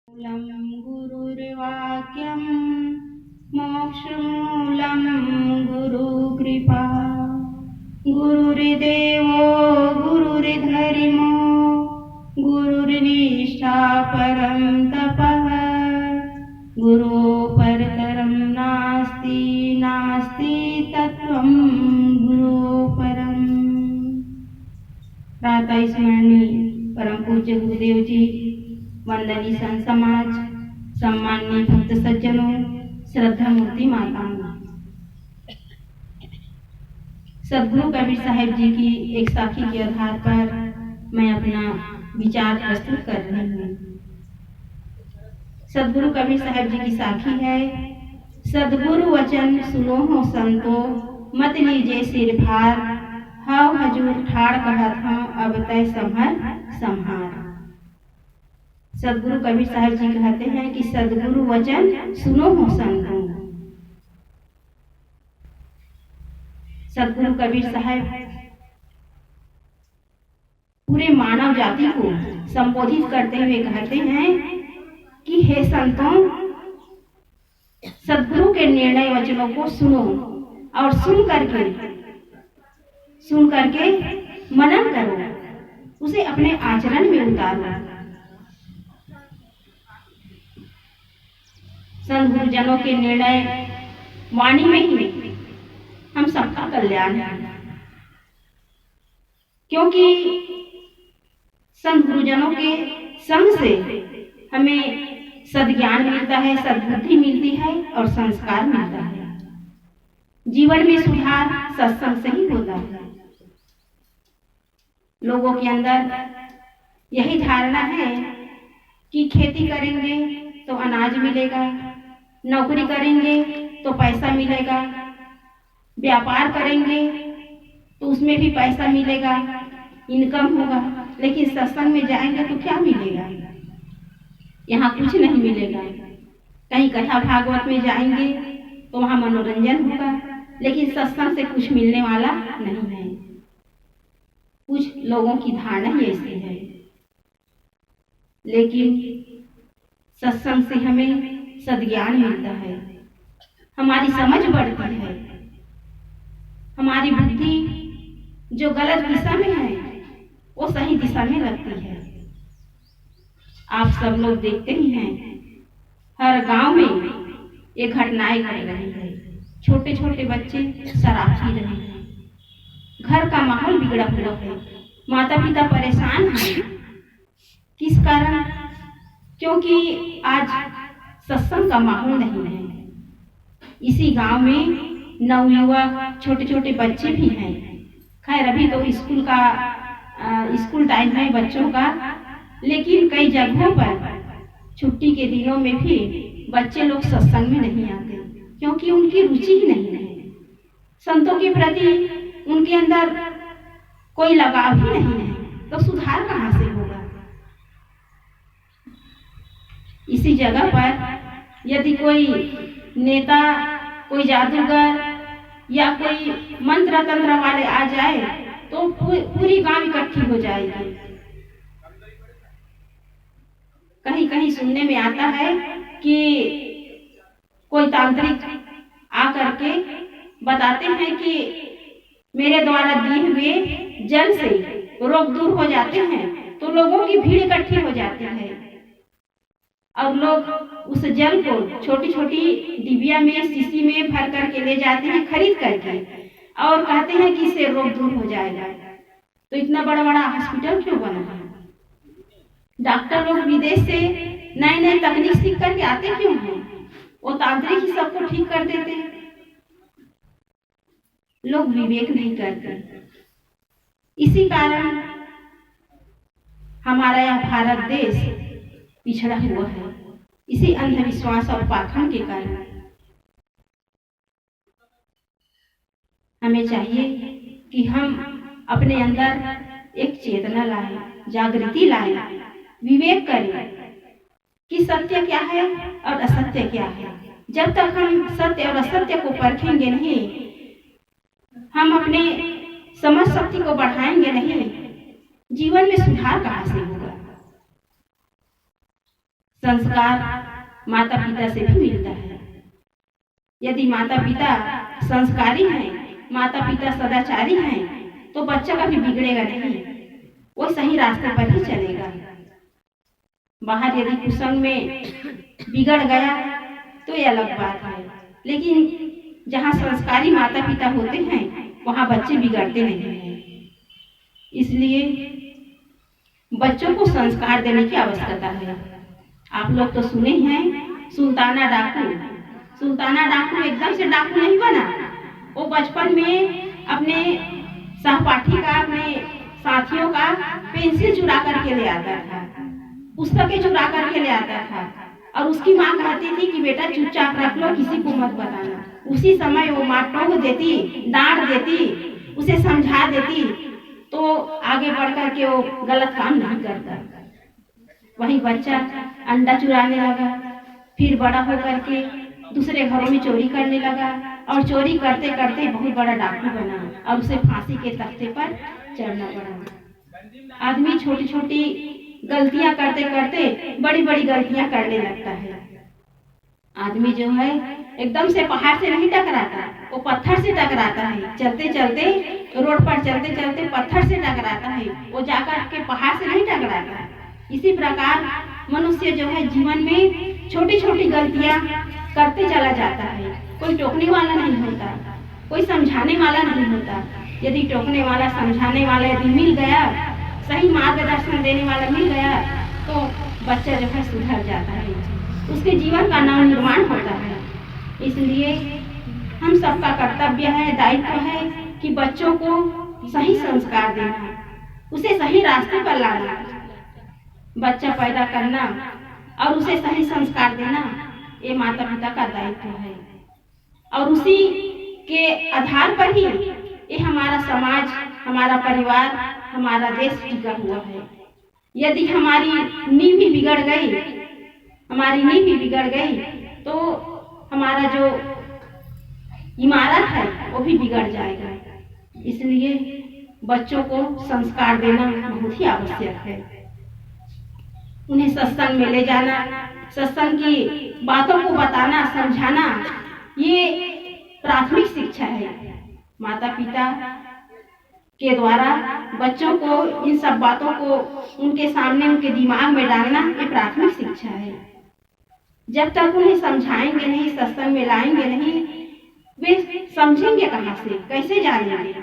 मूलं गुरुर्वाक्यं मोक्षमूलं गुरुकृपा गुरुर्देवो गुरुर्धर्मो गुरुर्निष्ठा परं तपः गुरुपरतरं नास्ति नास्ति तत्त्वं गुरुपरम्। प्रातः स्मरणीय परम पूज्य गुरुदेव जी, वंदनीय संत समाज, सम्माननीय भक्त सज्जनों, श्रद्धा मूर्ति माताओं, सदगुरु कबीर साहिब जी की एक साखी के आधार पर मैं अपना विचार प्रस्तुत कर रही हूँ। सदगुरु कबीर साहिब जी की साखी है, सदगुरु वचन सुनो हो संतो, मत लीजिए सिर भार, हाव हजूर ठाड़ कहत हूँ अब तय संभर संहार। सदगुरु कबीर साहिब जी कहते हैं कि सदगुरु वचन सुनो हो संतो। सदगुरु कबीर साहिब पूरे मानव जाति को संबोधित करते हुए कहते हैं कि हे संतों, सदगुरु के निर्णय वचनों को सुनो और सुन करके मनन करो, उसे अपने आचरण में उतारो। संत गुरुजनों के निर्णय वाणी में ही हम सबका कल्याण है, क्योंकि संत गुरुजनों के संग से हमें सद्ज्ञान मिलता है, सद्बुद्धि मिलती है और संस्कार मिलता है। जीवन में सुधार सत्संग से ही होता है। लोगों के अंदर यही धारणा है कि खेती करेंगे तो अनाज मिलेगा, नौकरी करेंगे तो पैसा मिलेगा, व्यापार करेंगे तो उसमें भी पैसा मिलेगा, इनकम होगा। लेकिन सत्संग में जाएंगे तो क्या मिलेगा? यहाँ कुछ नहीं मिलेगा। कहीं कथा भागवत में जाएंगे तो वहाँ मनोरंजन होगा, लेकिन सत्संग से कुछ मिलने वाला नहीं है। कुछ लोगों की धारणा ही ऐसी है। लेकिन सत्संग से हमें सद्ज्ञान मिलता है, हमारी समझ बढ़ती है, हमारी बुद्धि जो गलत दिशा में है वो सही दिशा में लगती है। आप सब लोग देखते ही हैं, हर गांव में ये घटनाएं घट रही है। छोटे छोटे बच्चे शराब पी रहे हैं, घर का माहौल बिगड़ा हुआ है, माता पिता परेशान हैं। किस कारण? क्योंकि आज सत्संग का माहौल नहीं है। इसी गांव में नवयुवक छोटे छोटे बच्चे भी हैं। खैर अभी तो स्कूल टाइम है बच्चों का, लेकिन कई जगहों पर छुट्टी के दिनों में भी बच्चे लोग सत्संग में नहीं आते, क्योंकि उनकी रुचि ही नहीं है। संतों के प्रति उनके अंदर कोई लगाव ही नहीं है, तो सुधार कहाँ से होगा? इसी जगह पर यदि कोई नेता, कोई जादूगर या कोई मंत्र तंत्र वाले आ जाए तो पूरी गांव इकट्ठी हो जाएगी। कहीं कहीं सुनने में आता है कि कोई तांत्रिक आकर के बताते हैं कि मेरे द्वारा दिए हुए जल से रोग दूर हो जाते हैं, तो लोगों की भीड़ इकट्ठी हो जाती है और लोग उस जल को छोटी छोटी डिबिया में, शीशी में भर करके ले जाते हैं खरीद करके, और कहते हैं कि इससे रोग दूर हो जाएगा। तो इतना बड़ा बड़ा हॉस्पिटल क्यों बना है? डॉक्टर लोग विदेश से नए नए तकनीक सीख करके आते क्यों हैं? वो तांत्रिक ही सबको ठीक कर देते हैं। लोग विवेक नहीं करते। इसी कारण हमारा यह भारत देश पिछड़ा हुआ है, इसी अंधविश्वास और पाखंड के कारण। हमें चाहिए कि हम अपने अंदर एक चेतना लाएं, जागृति लाएं, विवेक करें कि सत्य क्या है और असत्य क्या है। जब तक हम सत्य और असत्य को परखेंगे नहीं, हम अपने समझ शक्ति को बढ़ाएंगे नहीं, जीवन में सुधार कहाँ से होगा? संस्कार माता पिता से भी मिलता है। यदि माता पिता संस्कारी हैं, माता पिता सदाचारी हैं, तो बच्चा कभी बिगड़ेगा नहीं, वो सही रास्ते पर ही चलेगा। बाहर यदि कुसंग में बिगड़ गया तो ये अलग बात है, लेकिन जहाँ संस्कारी माता पिता होते हैं वहाँ बच्चे बिगड़ते नहीं हैं। इसलिए बच्चों को संस्कार देने की आवश्यकता है। आप लोग तो सुने हैं सुल्ताना डाकू। सुल्ताना डाकू एकदम से डाकू नहीं बना। वो बचपन में अपने सहपाठी का, अपने साथियों का पेंसिल चुरा करके ले आता था, पुस्तकें चुरा करके ले आता था, और उसकी माँ कहती थी कि बेटा चुपचाप रख लो, किसी को मत बताना। उसी समय वो माँ टोक देती, डांट देती, उसे समझा देती, तो आगे बढ़ करके वो गलत काम नहीं करता। वही बच्चा अंडा चुराने लगा, फिर बड़ा होकर के दूसरे घरों में चोरी करने लगा, और चोरी करते करते बहुत बड़ा डाकू बना, और उसे फांसी के तख्ते पर चढ़ना पड़ा। आदमी छोटी छोटी गलतियां करते करते बड़ी बड़ी गलतियां करने लगता है। आदमी जो है एकदम से पहाड़ से नहीं टकराता, वो पत्थर से टकराता है। चलते चलते रोड पर चलते चलते पत्थर से टकराता है, वो जाकर के पहाड़ से नहीं टकराता। इसी प्रकार मनुष्य जो है जीवन में छोटी छोटी गलतियां करते चला जाता है। कोई टोकने वाला नहीं होता, कोई समझाने वाला नहीं होता। यदि टोकने वाला, समझाने वाला यदि मिल गया, सही मार्गदर्शन देने वाला मिल गया, तो बच्चा जो है सुधर जाता है, उसके जीवन का नव निर्माण होता है। इसलिए हम सबका कर्तव्य है, दायित्व है कि बच्चों को सही संस्कार देना, उसे सही रास्ते पर लाना। बच्चा पैदा करना और उसे सही संस्कार देना, ये माता पिता का दायित्व है, और उसी के आधार पर ही ये हमारा समाज, हमारा परिवार, हमारा देश टिका हुआ है। यदि हमारी नींव ही बिगड़ गई, हमारी नींव ही बिगड़ गई, तो हमारा जो इमारत है वो भी बिगड़ जाएगा। इसलिए बच्चों को संस्कार देना बहुत ही आवश्यक है। उन्हें सत्संग में ले जाना, सत्संग की बातों को बताना, समझाना, ये प्राथमिक शिक्षा है। माता पिता के द्वारा बच्चों को इन सब बातों को उनके सामने, उनके दिमाग में डालना, ये प्राथमिक शिक्षा है। जब तक उन्हें समझाएंगे नहीं, सत्संग में लाएंगे नहीं, वे समझेंगे कहाँ से, कैसे जानेंगे।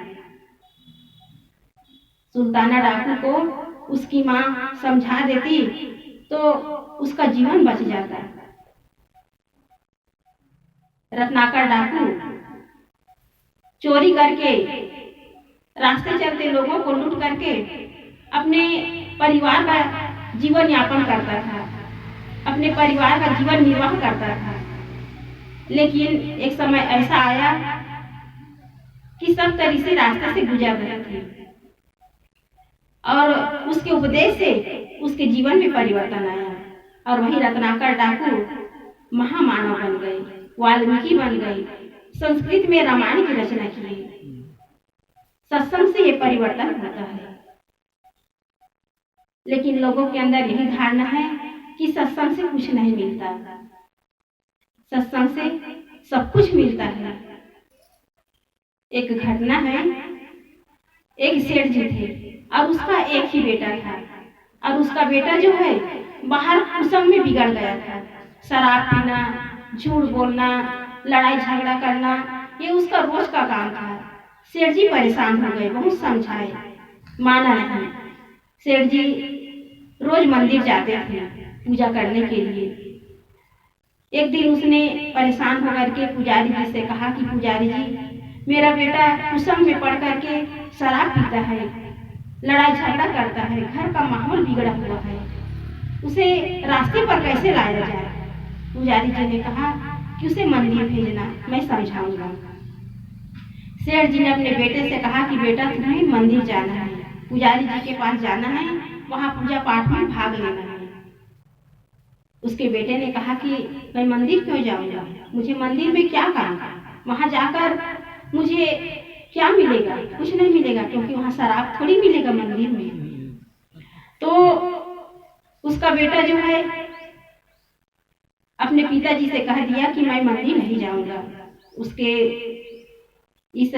सुल्ताना डाकू को उसकी माँ समझा देती तो उसका जीवन बच जाता। रत्नाकर डाकू चोरी करके, रास्ते चलते लोगों को लूट करके अपने परिवार का जीवन यापन करता था, अपने परिवार का जीवन निर्वाह करता था। लेकिन एक समय ऐसा आया कि सब तरह से रास्ते से गुजर रहे थे, और उसके उपदेश से उसके जीवन में परिवर्तन आया, और वही रत्नाकर डाकू महामानव बन गए, वाल्मीकि बन गए, संस्कृत में रामायण की रचना की। सत्संग से ये परिवर्तन होता है। लेकिन लोगों के अंदर यही धारणा है कि सत्संग से कुछ नहीं मिलता, सत्संग से सब कुछ मिलता है। एक घटना है, एक सेठ जी थे और उसका एक ही बेटा था, और उसका बेटा जो है बाहर कुसंग में बिगड़ गया था। शराब पीना, झूठ बोलना, लड़ाई झगड़ा करना, ये उसका रोज का काम था। सेठ जी परेशान हो गए, बहुत समझाए, माना नहीं। सेठ जी रोज मंदिर जाते थे पूजा करने के लिए। एक दिन उसने परेशान होकर के पुजारी जी से कहा कि पुजारी जी, मेरा बेटा कुसंग में पड़ करके शराब पीता है, लड़ाई झगड़ा करता है, घर का माहौल बिगड़ा हुआ है, उसे रास्ते पर कैसे लाया जाए। पुजारी जी ने कहा कि उसे मंदिर भेजना, मैं समझाऊंगा। सेठ जी ने अपने बेटे से कहा कि बेटा तुम्हें मंदिर जाना है, पुजारी जी के पास जाना है, वहाँ पूजा पाठ में भाग लेना है। उसके बेटे ने कहा कि मैं मंदिर क्यों जाऊंगा, मुझे मंदिर में क्या काम, वहाँ जाकर मुझे क्या मिलेगा, कुछ नहीं मिलेगा, क्योंकि वहाँ शराब थोड़ी मिलेगा मंदिर में। तो उसका बेटा जो है अपने पिताजी से कह दिया कि मैं मंदिर नहीं जाऊंगा। उसके इस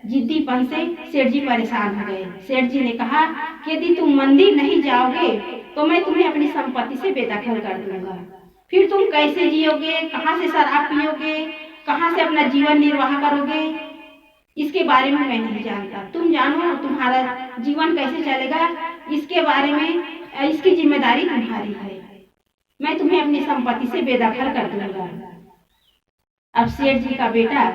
जिद्दीपन से सेठ जी परेशान हो गए। सेठ जी ने कहा कि यदि तुम मंदिर नहीं जाओगे तो मैं तुम्हें अपनी संपत्ति से बेदखल कर दूंगा। फिर तुम कैसे जियोगे, कहाँ से शराब पियोगे, कहाँ से अपना जीवन निर्वाह करोगे, इसके बारे में मैं नहीं जानता। तुम जानो तुम्हारा जीवन कैसे चलेगा, इसके बारे में इसकी जिम्मेदारी तुम्हारी है। मैं तुम्हें अपनी संपत्ति से बेदखल कर दूंगा। अब सेठ जी का बेटा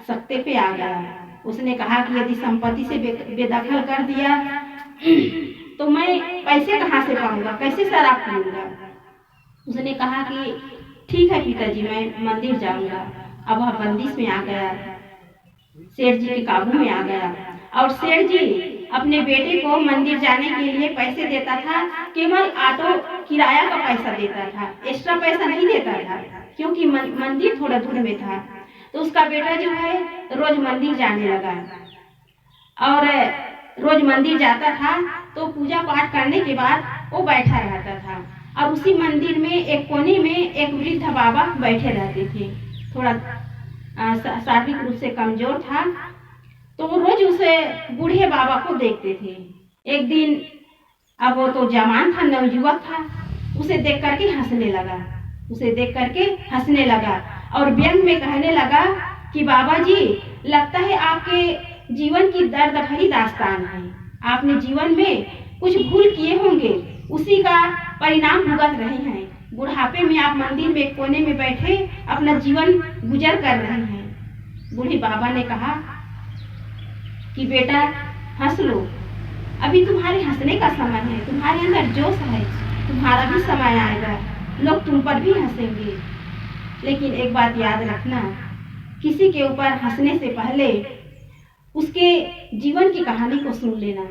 सत्ते पे आ गया। उसने कहा कि यदि संपत्ति से बेदखल कर दिया तो मैं पैसे कहाँ से पाऊंगा, कैसे शराब पीऊंगा। उसने कहा कि ठीक है पिताजी, मैं मंदिर जाऊंगा। अब वह बंदिश में आ गया, सेठ जी के काबू में आ गया। और सेठ जी अपने बेटे को मंदिर जाने के लिए पैसे देता था, केवल ऑटो किराया का पैसा देता था, एक्स्ट्रा पैसा नहीं देता था, क्योंकि मंदिर थोड़ा दूर में था। तो उसका बेटा जो है रोज मंदिर जाने लगा और रोज मंदिर जाता था। तो पूजा पाठ करने के बाद वो बैठा रहता था और उसी मंदिर में एक कोने में एक वृद्ध बाबा बैठे रहते थे। थोड़ा शारीरिक रूप से कमजोर था, तो वो रोज उसे बूढ़े बाबा को देखते थे। एक दिन अब वो तो जवान था, नवयुवक था, उसे देख करके हंसने लगा और व्यंग में कहने लगा कि बाबा जी, लगता है आपके जीवन की दर्द भरी दास्तान है। आपने जीवन में कुछ भूल किए होंगे, उसी का परिणाम भुगत रहे हैं। बुढ़ापे में आप मंदिर में कोने में बैठे अपना जीवन गुजर कर रहे हैं। बूढ़े बाबा ने कहा कि बेटा हंस लो, अभी तुम्हारे हंसने का समय है, तुम्हारे अंदर जोश है, तुम्हारा भी समय आएगा, लोग तुम पर भी हंसेंगे। लेकिन एक बात याद रखना, किसी के ऊपर हंसने से पहले उसके जीवन की कहानी को सुन लेना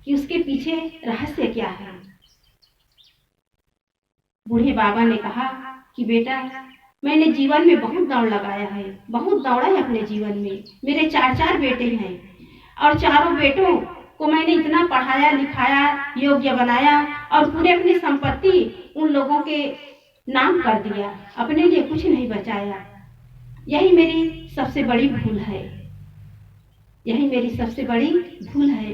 कि उसके पीछे रहस्य क्या है। बूढ़े बाबा ने कहा कि बेटा, मैंने जीवन में बहुत दौड़ लगाया है, बहुत दौड़ा है अपने जीवन में। मेरे 4 बेटे हैं और चारों बेटों को मैंने इतना पढ़ाया लिखाया, योग्य बनाया और पूरे अपनी संपत्ति उन लोगों के नाम कर दिया, अपने लिए कुछ नहीं बचाया। यही मेरी सबसे बड़ी भूल है।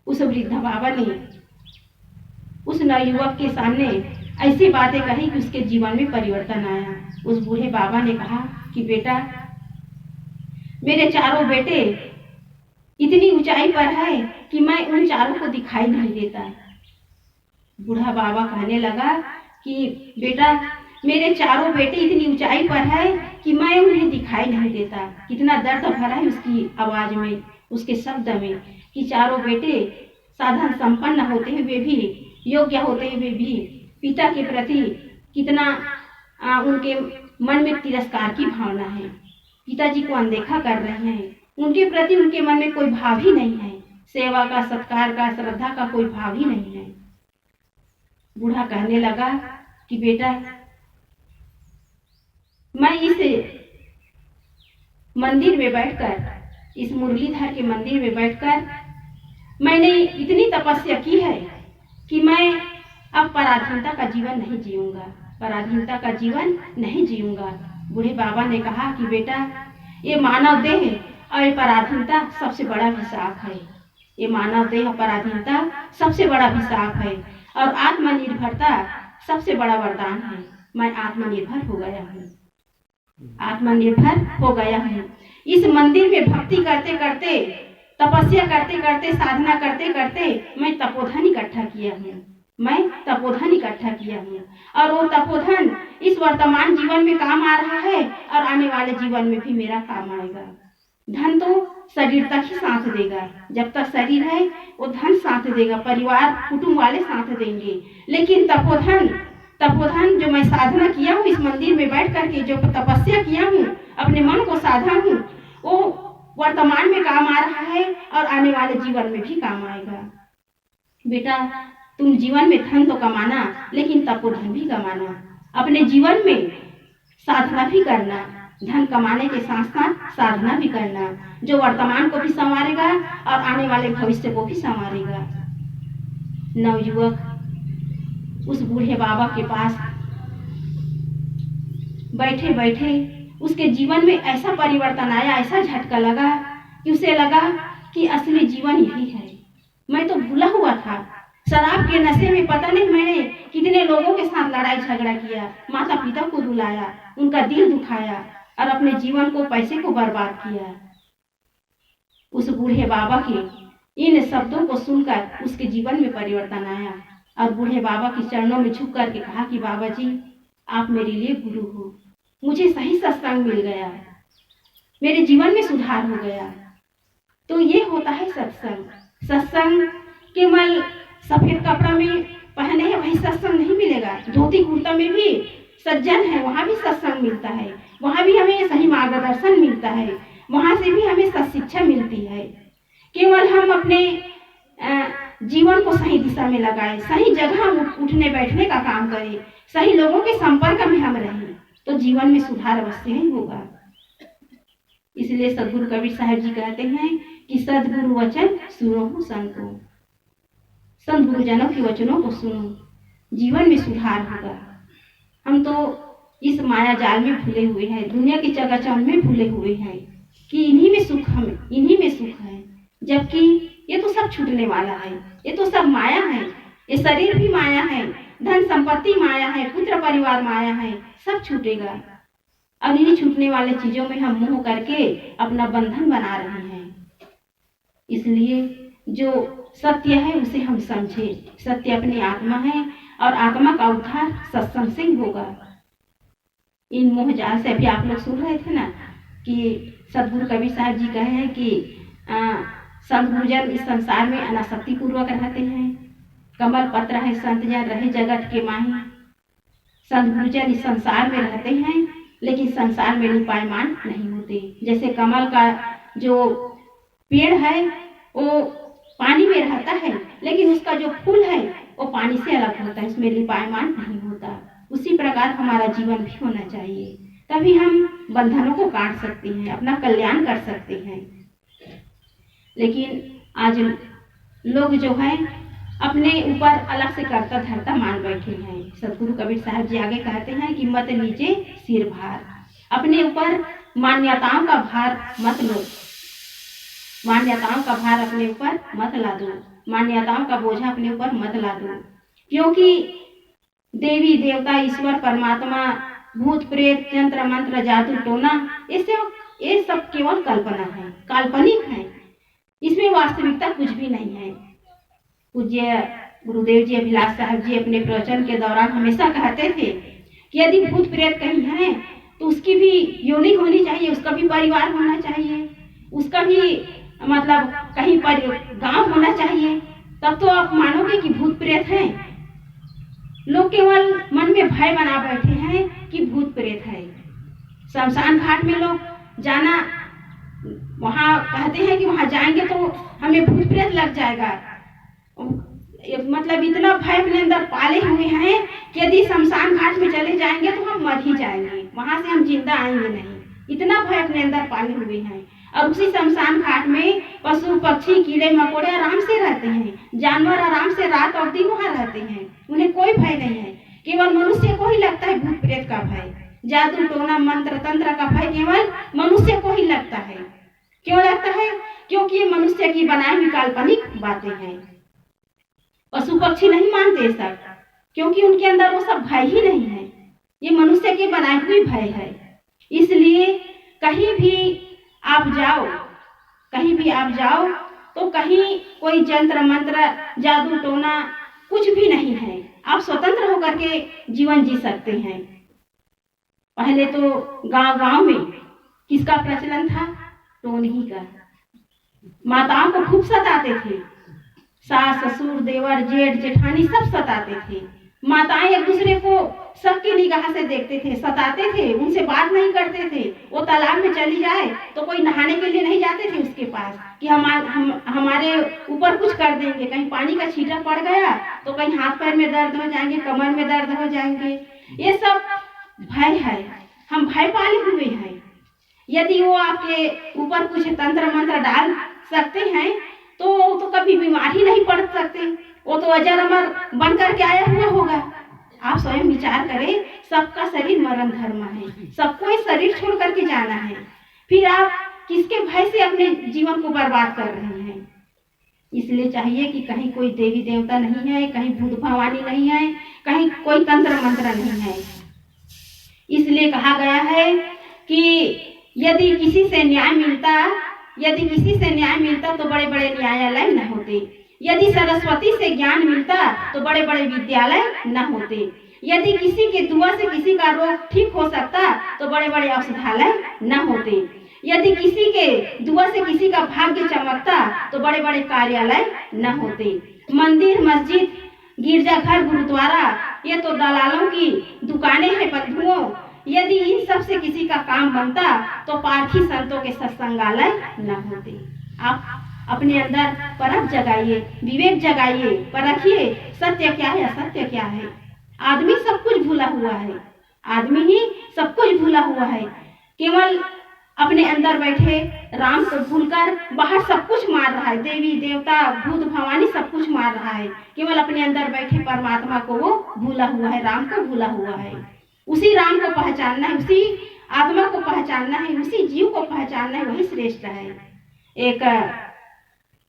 उस वृद्ध बाबा ने उस नवयुवक के सामने ऐसी बातें कही कि उसके जीवन में परिवर्तन आया। उस बूढ़े बाबा ने कहा कि बेटा, मेरे चारों बेटे इतनी ऊंचाई पर है कि मैं उन चारों को दिखाई नहीं देता। बूढ़ा बाबा कहने लगा कि बेटा, मेरे चारों बेटे इतनी ऊंचाई पर है कि मैं उन्हें दिखाई नहीं देता। कितना दर्द भरा है उसकी आवाज में, उसके शब्द में, कि चारों बेटे साधन संपन्न होते हुए भी, योग्य होते हुए भी पिता के प्रति कितना उनके मन में तिरस्कार की भावना है। पिताजी को अनदेखा कर रहे हैं, उनके प्रति उनके मन में कोई भाव ही नहीं है, सेवा का, सत्कार का, श्रद्धा का कोई भाव ही नहीं है। बूढ़ा कहने लगा कि बेटा, मैं इस मंदिर में बैठकर, इस मुरलीधर के मंदिर में बैठकर मैंने इतनी तपस्या की है कि मैं अब पराधीनता का जीवन नहीं जीऊंगा। बूढ़े बाबा ने कहा कि बेटा, ये मानव देह और पराधीनता सबसे बड़ा अभिशाप है। ये मानव देह पराधीनता सबसे बड़ा अभिशाप है और आत्मनिर्भरता सबसे बड़ा वरदान है। मैं आत्मनिर्भर हो गया हूँ। इस मंदिर में भक्ति करते करते, तपस्या करते करते, साधना करते करते मैं तपोधन इकट्ठा किया हूँ और वो तपोधन इस वर्तमान जीवन में काम आ रहा है और आने वाले जीवन में भी मेरा काम आएगा। धन तो शरीर तक ही साथ देगा, जब तक शरीर है वो धन साथ देगा, परिवार कुटुंब वाले साथ देंगे। लेकिन तपोधन जो मैं साधना किया हूँ, इस मंदिर में बैठ करके जो तपस्या किया हूँ, अपने मन को साधा हूँ, वो वर्तमान में काम आ रहा है और आने वाले जीवन में भी काम आएगा। बेटा, तुम जीवन में धन तो कमाना, लेकिन तपोधन भी कमाना। अपने जीवन में साधना भी करना, धन कमाने के साथ साथ साधना भी करना, जो वर्तमान को भी संवारेगा और आने वाले भविष्य को भी संवारेगा। नवयुवक उस बूढ़े बाबा के पास बैठे बैठे उसके जीवन में ऐसा परिवर्तन आया, ऐसा झटका लगा कि उसे लगा कि असली जीवन यही है। मैं तो भूला हुआ था, शराब के नशे में पता नहीं मैंने कितने लोगों के साथ लड़ाई झगड़ा किया, माता पिता को रुलाया, उनका दिल दुखाया और अपने जीवन को, पैसे को बर्बाद किया। उस बूढ़े बाबा के इन शब्दों को सुनकर उसके जीवन में परिवर्तन आया और बूढ़े बाबा के चरणों में झुक करके कहा कि बाबा जी, आप मेरे लिए गुरु हो, मुझे सही सत्संग मिल गया, मेरे जीवन में सुधार हो गया। तो ये होता है सत्संग। सत्संग केवल सफेद कपड़ा में पहने हैं वही सत्संग नहीं मिलेगा, धोती कुर्ता में भी सज्जन है, वहाँ भी सत्संग मिलता है, वहाँ भी हमें सही मार्गदर्शन मिलता है, वहाँ से भी हमें सत्शिक्षा मिलती है। केवल हम अपने जीवन को सही दिशा में लगाए, सही जगह उठने बैठने का काम करें, सही लोगों के संपर्क में हम रहें, तो जीवन में सुधार अवश्य ही होगा। इसलिए सदगुरु कबीर साहब जी कहते हैं कि सदगुरु वचन सुनो संतो, संत गुरुजनों के वचनों को सुनो, जीवन में सुधार होगा। हम तो इस माया जाल में भूले हुए हैं, दुनिया की चकाचौंध में भूले हुए हैं कि इन्हीं में सुख है, जबकि ये तो सब छूटने वाला है, ये तो सब माया है, ये शरीर भी माया है, धन संपत्ति माया है, पुत्र परिवार माया है, सब छूटेगा। और इन्हीं छूटने वाले चीजों में हम मोह करके अपना बंधन बना रहे हैं। इसलिए जो सत्य है उसे हम समझे, सत्य अपनी आत्मा है और आत्मा का उद्धार सत्संग से ही होगा। इन मोह जाल से अभी आप लोग सुन रहे थे ना कि सदगुरु कबीर साहब जी कहे हैं कि संत गुरुजन इस संसार में अनासक्ति पूर्वक रहते हैं, कमल पत्र है संत जन रहे जगत के माही। संत गुरुजन इस संसार में रहते हैं लेकिन संसार में लिपायमान नहीं होते। जैसे कमल का जो पेड़ है वो पानी में रहता है लेकिन उसका जो फूल है वो पानी से अलग होता है, इसमें लिपायमान नहीं होता। उसी प्रकार हमारा जीवन भी होना चाहिए, तभी हम बंधनों को काट सकते हैं, अपना कल्याण कर सकते हैं। लेकिन आज लोग जो है अपने ऊपर अलग से करता धरता मान बैठे हैं। सदगुरु कबीर साहब जी आगे कहते हैं कि मत लीजिए सिर भार, अपने ऊपर मान्यताओं का भार मत लो, मान्यताओं का भार अपने ऊपर मत ला दो, मान्यताओं का बोझा अपने ऊपर मत ला दो। क्योंकि देवी देवता ईश्वर परमात्मा भूत प्रेत यंत्र मंत्र जादू टोना ये सब केवल कल्पना है, काल्पनिक है, इसमें वास्तविकता कुछ भी नहीं है। पूज्य गुरुदेव जी अभिलाष साहब जी अपने प्रवचन के दौरान हमेशा कहते थे कि यदि भूत प्रेत कहीं है तो उसकी भी योनि होनी चाहिए, उसका भी परिवार होना चाहिए, उसका भी मतलब कहीं पर गांव होना चाहिए, तब तो आप मानोगे कि भूत प्रेत है। लोग केवल मन में भय बना बैठे हैं कि भूत प्रेत है। शमशान घाट में लोग जाना, वहां कहते हैं कि वहां जाएंगे तो हमें भूत प्रेत लग जाएगा, मतलब इतना भय अपने अंदर पाले हुए हैं कि यदि शमशान घाट में चले जाएंगे तो हम मर ही जाएंगे, वहां से हम जिंदा आएंगे नहीं, इतना भय अपने अंदर पाले हुए हैं। और उसी शमशान घाट में पशु पक्षी कीड़े मकोड़े आराम से रहते हैं, जानवर आराम से रात और दिन वहां रहते हैं, उन्हें कोई भय नहीं है। केवल मनुष्य को ही लगता है भूत प्रेत का भय, जादू टोना मंत्र तंत्र का भय केवल मनुष्य को ही लगता है। क्यों लगता है? क्योंकि ये मनुष्य की बनाई हुई काल्पनिक बातें हैं। पशु पक्षी नहीं मानते सब, क्योंकि उनके अंदर वो सब भय ही नहीं है, ये मनुष्य की बनाई हुई भय है। इसलिए कहीं भी आप जाओ तो कहीं कोई जंत्र मंत्र जादू टोना कुछ भी नहीं है, आप स्वतंत्र होकर के जीवन जी सकते हैं। पहले तो गांव में किसका प्रचलन था? टोनही का। माताओं को खूब सताते थे, सास ससुर देवर जेठ जेठानी सब सताते थे। माताएं एक दूसरे को सबकी निगाह से देखते थे, सताते थे, उनसे बात नहीं करते थे। वो तालाब में चली जाए तो कोई नहाने के लिए नहीं जाते थे उसके पास कि हमारे ऊपर कुछ कर देंगे, कहीं पानी का छींटा पड़ गया तो कहीं हाथ पैर में दर्द हो जाएंगे, कमर में दर्द हो जाएंगे। ये सब भय है, हम भय पाले हुए हैं। यदि वो आपके ऊपर कुछ तंत्र मंत्र डाल सकते हैं तो कभी बीमार ही नहीं पड़ सकते, वो तो अजर अमर बन करके आया हुआ होगा। आप स्वयं विचार करें, सबका शरीर मरण धर्म है, सबको इस शरीर छोड़ करके जाना है। फिर आप किसके भय से अपने जीवन को बर्बाद कर रहे हैं? इसलिए चाहिए कि कहीं कोई देवी देवता नहीं है, कहीं भूत भवानी नहीं है, कहीं कोई तंत्र मंत्र नहीं है। इसलिए कहा गया है कि यदि किसी से न्याय मिलता तो बड़े बड़े न्यायालय न होते। यदि सरस्वती से ज्ञान मिलता तो बड़े बड़े विद्यालय न होते। यदि किसी के दुआ से किसी का रोग ठीक हो सकता तो बड़े बड़े औषधालय न होते। यदि किसी के दुआ से किसी का भाग्य चमकता तो बड़े बड़े कार्यालय न होते। मंदिर, मस्जिद, गिरजाघर, गुरुद्वारा ये तो दलालों की दुकानें हैं बंधुओं। यदि इन सब से किसी का काम बनता तो पारखी संतों के सत्संगालय न होते। आप अपने अंदर परख जगाइए, विवेक जगाइए, परखिए सत्य क्या है, असत्य क्या है। आदमी सब कुछ भूला हुआ है, आदमी ही सब कुछ भूला हुआ है। केवल अपने अंदर बैठे राम को भूलकर बाहर सब कुछ मार रहा है, देवी देवता भूत भवानी सब कुछ मार रहा है। केवल अपने अंदर बैठे परमात्मा को वो भूला हुआ है, राम को भूला हुआ है। उसी राम को पहचानना है, उसी आत्मा को पहचानना है, उसी जीव को पहचानना है, वही श्रेष्ठ है। एक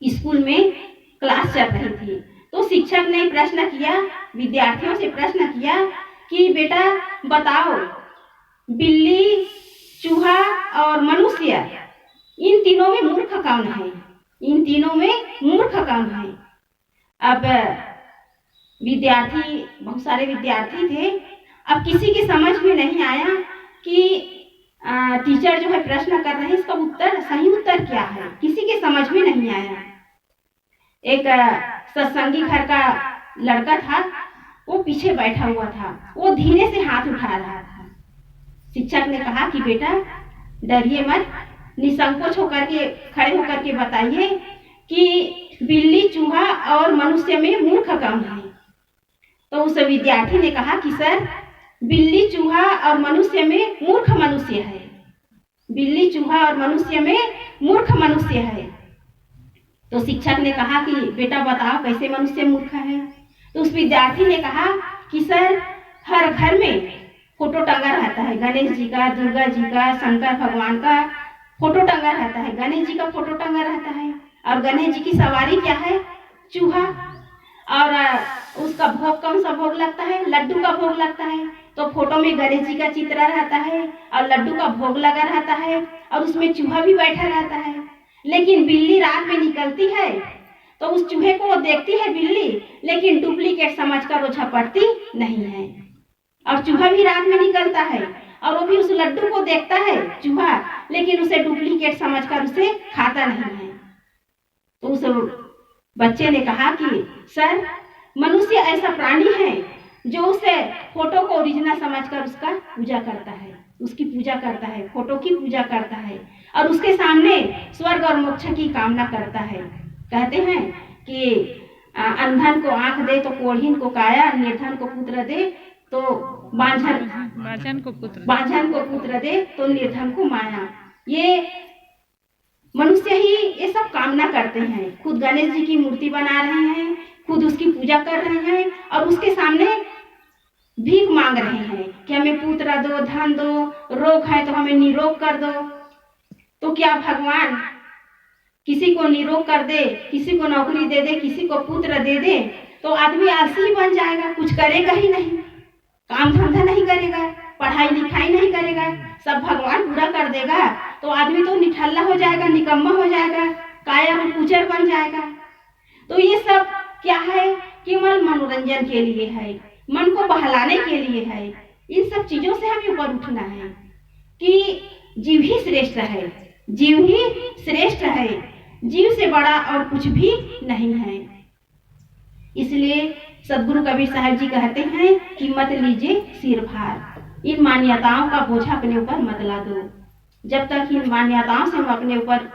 स्कूल में क्लास चल रही थी तो शिक्षक ने प्रश्न किया, विद्यार्थियों से प्रश्न किया कि बेटा बताओ, बिल्ली, चूहा और मनुष्य इन तीनों में मूर्ख कौन है? इन तीनों में मूर्ख कौन है? अब विद्यार्थी, बहुत सारे विद्यार्थी थे। अब किसी की समझ में नहीं आया कि टीचर जो है प्रश्न कर रहे हैं, इसका उत्तर, सही उत्तर क्या है, किसी के समझ में नहीं आया। एक सत्संगी घर का लड़का था, वो पीछे बैठा हुआ था, वो धीरे से हाथ उठा रहा था। शिक्षक ने कहा कि बेटा डरिए मत, निसंकोच होकर के खड़े होकर के बताइए कि बिल्ली, चूहा और मनुष्य में मूर्ख कौन है? तो उस विद्यार्थी ने कहा कि सर, बिल्ली, चूहा और मनुष्य में मूर्ख मनुष्य है। बिल्ली, चूहा और मनुष्य में मूर्ख मनुष्य है। तो शिक्षक ने कहा कि बेटा बताओ कैसे मनुष्य मूर्ख है? तो उस विद्यार्थी ने कहा कि सर, हर घर में फोटो टंगा रहता है, गणेश जी का, दुर्गा जी का, शंकर भगवान का फोटो टंगा रहता है, गणेश जी का फोटो टंगा रहता है। और गणेश जी की सवारी क्या है? चूहा। और उसका भोग कौन सा भोग लगता है? लड्डू का भोग लगता है। तो फोटो में गणेश जी का चित्र रहता है और लड्डू का भोग लगा रहता है और उसमें चूहा भी बैठा रहता है। लेकिन बिल्ली रात में निकलती है तो उस चूहे को वो देखती है बिल्ली, लेकिन डुप्लीकेट समझकर वो झपटती नहीं है। और चूहा भी रात में निकलता है और वो भी उस लड्डू को देखता है चूहा, लेकिन उसे डुप्लीकेट समझकर उसे खाता नहीं है। तो उस बच्चे ने कहा कि सर, मनुष्य ऐसा प्राणी है जो उसे फोटो को ओरिजिनल समझकर उसका पूजा करता है, उसकी पूजा करता है, फोटो की पूजा करता है और उसके सामने स्वर्ग और मोक्ष की कामना करता है। कहते हैं कि अंधन को आंख दे तो कोढ़ीन को काया, निर्धन को पुत्र दे तो बांझन को पुत्र दे तो निर्धन को माया। ये मनुष्य ही ये सब कामना करते हैं। खुद गणेश जी की मूर्ति बना रहे हैं, खुद उसकी पूजा कर रहे हैं और उसके सामने भीख मांग रहे हैं कि हमें पुत्र दो, धन दो, रोग है तो हमें निरोग कर दो। तो क्या भगवान किसी को निरोग कर दे, किसी को नौकरी दे दे, किसी को पुत्र दे दे तो आदमी आलसी ही बन जाएगा, कुछ करेगा ही नहीं, काम धंधा नहीं करेगा, पढ़ाई लिखाई नहीं करेगा, सब भगवान पूरा कर देगा तो आदमी तो निठल्ला हो जाएगा, निकम्मा हो जाएगा, कायर और कुचर बन जाएगा। तो ये सब क्या है? केवल मनोरंजन के लिए है, मन को बहलाने के लिए है। इन सब चीजों से हमें ऊपर उठना है कि जीव ही श्रेष्ठ है, जीव ही श्रेष्ठ है, जीव से बड़ा और कुछ भी नहीं है। इसलिए सदगुरु कबीर साहब जी कहते हैं कि मत लीजिए सिर भार, इन मान्यताओं का बोझा अपने ऊपर मत ला दो। जब तक इन मान्यताओं से हम अपने ऊपर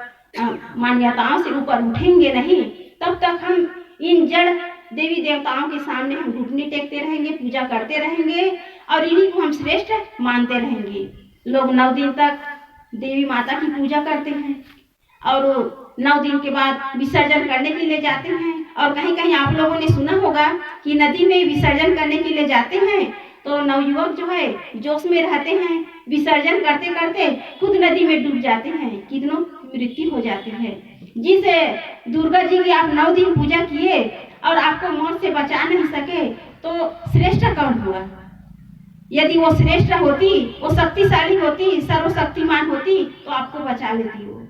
मान्यताओं से ऊपर उठेंगे नहीं, तब तक हम इन जड़ देवी देवताओं के सामने हम घुटने टेकते रहेंगे, पूजा करते रहेंगे और इन्हीं को हम श्रेष्ठ मानते रहेंगे। लोग 9 दिन तक देवी माता की पूजा करते हैं और 9 दिन के बाद विसर्जन करने के लिए जाते हैं। और कहीं कहीं आप लोगों ने सुना होगा कि नदी में विसर्जन करने के लिए जाते हैं तो नवयुवक जो है जोश में रहते हैं, विसर्जन करते करते खुद नदी में डूब जाते हैं, कितनों मृत्यु हो जाती है। जिस दुर्गा जी की आप 9 दिन पूजा किए और आपको मौत से बचा नहीं सके तो श्रेष्ठ कौन हुआ? यदि वो श्रेष्ठ होती, वो शक्तिशाली होती, सर्वशक्तिमान होती तो आपको बचा लेती वो,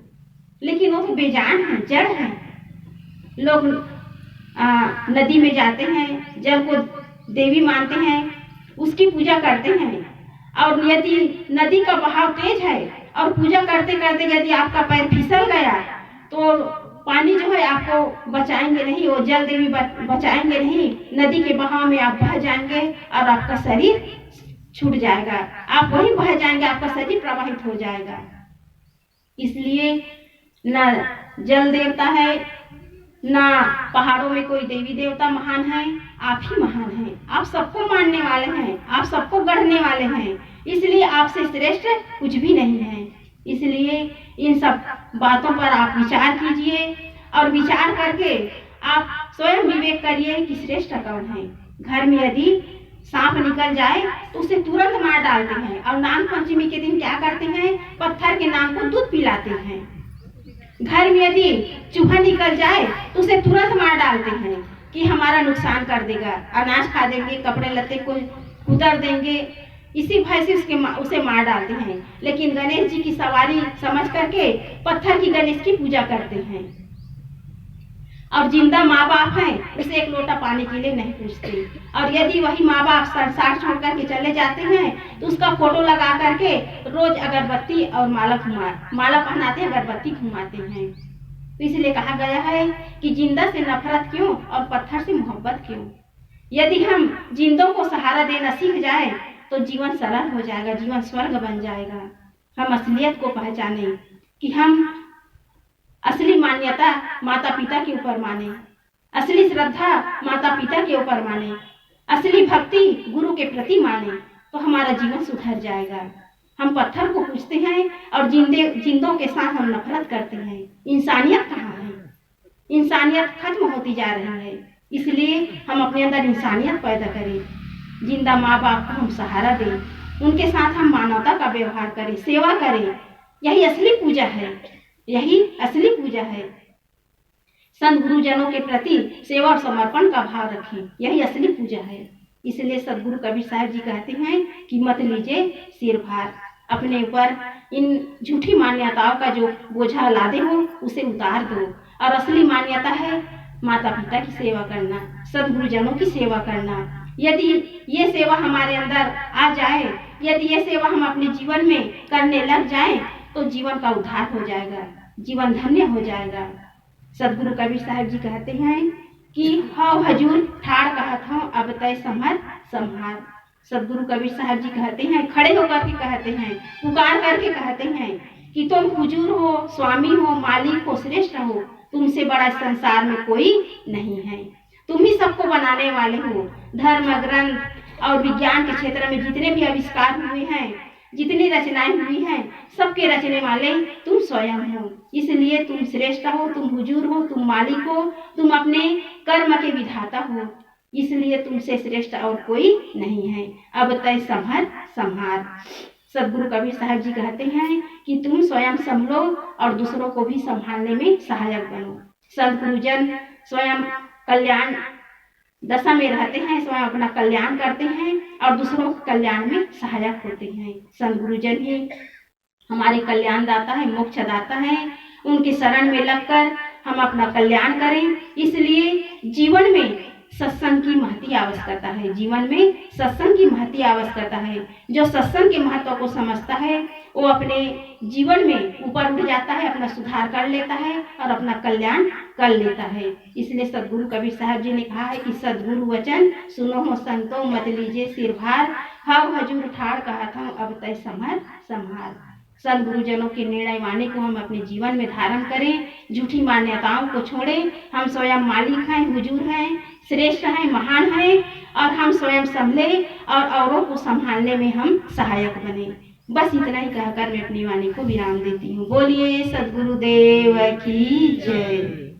लेकिन वो तो बेजान है, जड़ है। लोग नदी में जाते हैं, जल को देवी मानते हैं, उसकी पूजा करते हैं। और यदि नदी का बहाव तेज है और पूजा करते करते यदि आपका पैर फिसल गया तो पानी जो है आपको बचाएंगे नहीं, वो जल देवी बचाएंगे नहीं, नदी के बहाव में आप बह जाएंगे और आपका शरीर छूट जाएगा, आप वहीं बह जाएंगे, आपका शरीर प्रवाहित हो जाएगा। इसलिए न जल देवता है, ना पहाड़ों में कोई देवी देवता महान है, आप ही महान हैं। आप सबको मानने वाले हैं, आप सबको गढ़ने वाले हैं, इसलिए आपसे श्रेष्ठ कुछ भी नहीं है। इसलिए इन सब बातों पर आप विचार कीजिए और विचार करके आप स्वयं विवेक करिए कि श्रेष्ठ कौन है। घर में यदि सांप निकल जाए तो उसे तुरंत मार डालते हैं और नाग पंचमी के दिन क्या करते हैं? पत्थर के नाग को दूध पिलाते हैं। घर में यदि चूहा निकल जाए तो उसे तुरंत मार डालते हैं कि हमारा नुकसान कर देगा, अनाज खा देंगे, कपड़े लत्ते को उतर देंगे, इसी भय से उसे मार डालते हैं। लेकिन गणेश जी की सवारी समझ करके पत्थर की गणेश की पूजा करते हैं। और जिंदा माँ बाप हैं उसे एक लोटा पानी के लिए नहीं पूछते, और यदि वही माँ बाप संसार छोड़ करके चले जाते हैं तो उसका फोटो लगा करके रोज अगरबत्ती और माला पहनाते, अगरबत्ती घुमाते हैं। तो इसलिए कहा गया है कि जिंदा से नफरत क्यों और पत्थर से मोहब्बत क्यों। यदि हम जिंदों को सहारा देना सीख जाए तो जीवन सरल हो जाएगा, जीवन स्वर्ग बन जाएगा। हम असलियत को पहचाने कि हम असली मान्यता माता पिता के ऊपर माने, असली श्रद्धा माता पिता के ऊपर माने, असली भक्ति गुरु के प्रति माने तो हमारा जीवन सुधर जाएगा। हम पत्थर को पूजते हैं और जिंदों के साथ हम नफरत करते हैं। इंसानियत कहाँ है? इंसानियत खत्म होती जा रही है। इसलिए हम अपने अंदर इंसानियत पैदा करें, जिंदा माँ बाप को हम सहारा दें, उनके साथ हम मानवता का व्यवहार करें, सेवा करें। यही असली पूजा है, यही असली पूजा है। संत गुरुजनों के प्रति सेवा और समर्पण का भाव रखें, यही असली पूजा है। इसलिए सदगुरु कबीर साहब जी कहते हैं कि मत लीजिए सिर भार, अपने ऊपर इन झूठी मान्यताओं का जो बोझा लादे हो उसे उतार दो। और असली मान्यता है माता पिता की सेवा करना, सदगुरुजनों की सेवा करना। यदि ये सेवा हमारे अंदर आ जाए, यदि ये सेवा हम अपने जीवन में करने लग जाएं तो जीवन का उद्धार हो जाएगा, जीवन धन्य हो जाएगा। सदगुरु कबीर साहब जी कहते हैं कि हाँ हजूर ठाड़ कहत हूँ अब तय समझ संभार। सदगुरु कबीर साहब जी कहते हैं, खड़े होकर के कहते हैं, पुकार करके कहते हैं कि तुम हुजूर हो, स्वामी हो, मालिक हो, श्रेष्ठ हो, तुमसे बड़ा संसार में कोई नहीं है। तुम ही सबको बनाने वाले हो। धर्म ग्रंथ और विज्ञान के क्षेत्र में जितने भी आविष्कार हुए हैं, जितनी रचनाएं हुई हैं, सबके रचने वाले तुम स्वयं हो। इसलिए तुम श्रेष्ठ हो, तुम हुजूर हो, तुम मालिक हो, तुम अपने कर्म के विधाता हो। इसलिए तुमसे श्रेष्ठ और कोई नहीं है। अब तय संभर संहार। सदगुरु कबीर साहब जी कहते हैं कि तुम स्वयं संभलो और दूसरों को भी संभालने में सहायक बनो। संत गुरुजन स्वयं कल्याण दशा में रहते हैं, स्वयं अपना कल्याण करते हैं और दूसरों के कल्याण में सहायक होते हैं। संत गुरुजन ही हमारे कल्याण दाता है, मोक्ष दाता है। उनके शरण में लगकर हम अपना कल्याण करें। इसलिए जीवन में सत्संग की महती आवश्यकता है, जीवन में सत्संग की महती आवश्यकता है। जो सत्संग के महत्व को समझता है वो अपने जीवन में ऊपर उठ जाता है, अपना सुधार कर लेता है और अपना कल्याण कर लेता है। इसलिए सदगुरु कबीर साहब जी ने कहा है कि सदगुरु वचन सुनो हो संतो, मत लीजिए सिर भार, हाव हजूर ठाड़ कहत हूँ अब तय समर संहार। संत गुरुजनों के निर्णय वाणी को हम अपने जीवन में धारण करें, झूठी मान्यताओं को छोड़ें। हम स्वयं मालिक हैं, हुजूर हैं, श्रेष्ठ हैं, महान हैं और हम स्वयं संभले और औरों को संभालने में हम सहायक बने। बस इतना ही कहकर मैं अपनी वाणी को विराम देती हूँ। बोलिए सद्गुरुदेव की जय।